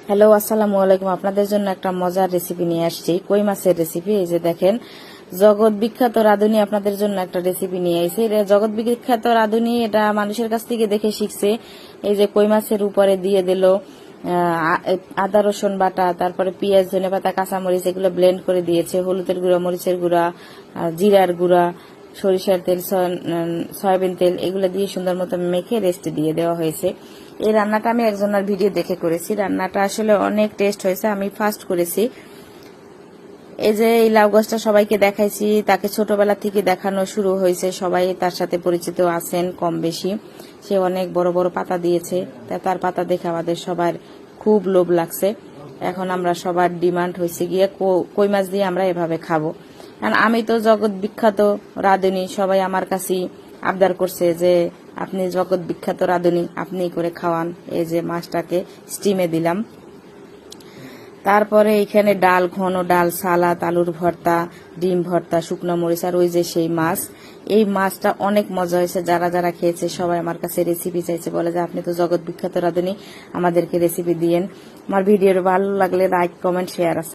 Hello, আসসালামু আলাইকুম। আপনাদের জন্য একটা মজার রেসিপি নিয়ে আসছি, কই মাছের রেসিপি। এই যে দেখেন, জগৎ বিখ্যাত রাঁধুনি আপনাদের জন্য একটা রেসিপি নিয়ে এসেছে। জগৎ বিখ্যাত রাঁধুনি এটা মানুষের কাছ থেকে দেখে শিখছে। এই যে কই মাছের উপরে দিয়ে দিল আদা রসুন বাটা, তারপরে পেঁয়াজ, ধনেপাতা, কাঁচামরিচ এগুলো ব্লেন্ড করে দিয়েছে, হলুদের গুঁড়া, মরিচের গুঁড়া, জিরার গুঁড়া, সরিষার তেল, সয়াবিন তেল এগুলো দিয়ে সুন্দর মতো মেখে রেস্টে দিয়ে দেওয়া হয়েছে। এই রান্নাটা আমি একজনের ভিডিও দেখে করেছি। রান্নাটা আসলে অনেক টেস্ট হয়েছে, আমি ফার্স্ট করেছি। এই যে এই লাউ গাছটা সবাইকে দেখাইছি, তাকে ছোটবেলা থেকে দেখানো শুরু হয়েছে, সবাই তার সাথে পরিচিত আছেন কম বেশি। সে অনেক বড় বড় পাতা দিয়েছে, তার পাতা দেখে আমাদের সবার খুব লোভ লাগছে। এখন আমরা সবার ডিমান্ড হয়েছে গিয়ে কই মাছ দিয়ে আমরা এভাবে খাবো। কারণ আমি তো জগৎ বিখ্যাত রাঁধুনি, সবাই আমার কাছে আবদার করছে যে আপনি জগৎ বিখ্যাত রাঁধুনি, আপনি করে খাওয়ান। এই যে মাছটাকে স্টিমে দিলাম, তারপরে এখানে ডাল, ঘন ডাল, সালাদ, আলুর ভর্তা, ডিম ভর্তা, শুকনো মরিচ, আর ওই যে সেই মাছ। এই মাছটা অনেক মজা হয়েছে। যারা যারা খেয়েছে সবাই আমার কাছে রেসিপি চাইছে, বলে যে আপনি তো জগৎ বিখ্যাত রাঁধুনি, আমাদেরকে রেসিপি দিয়েন। আমার ভিডিও ভালো লাগলে লাইক, কমেন্ট, শেয়ার।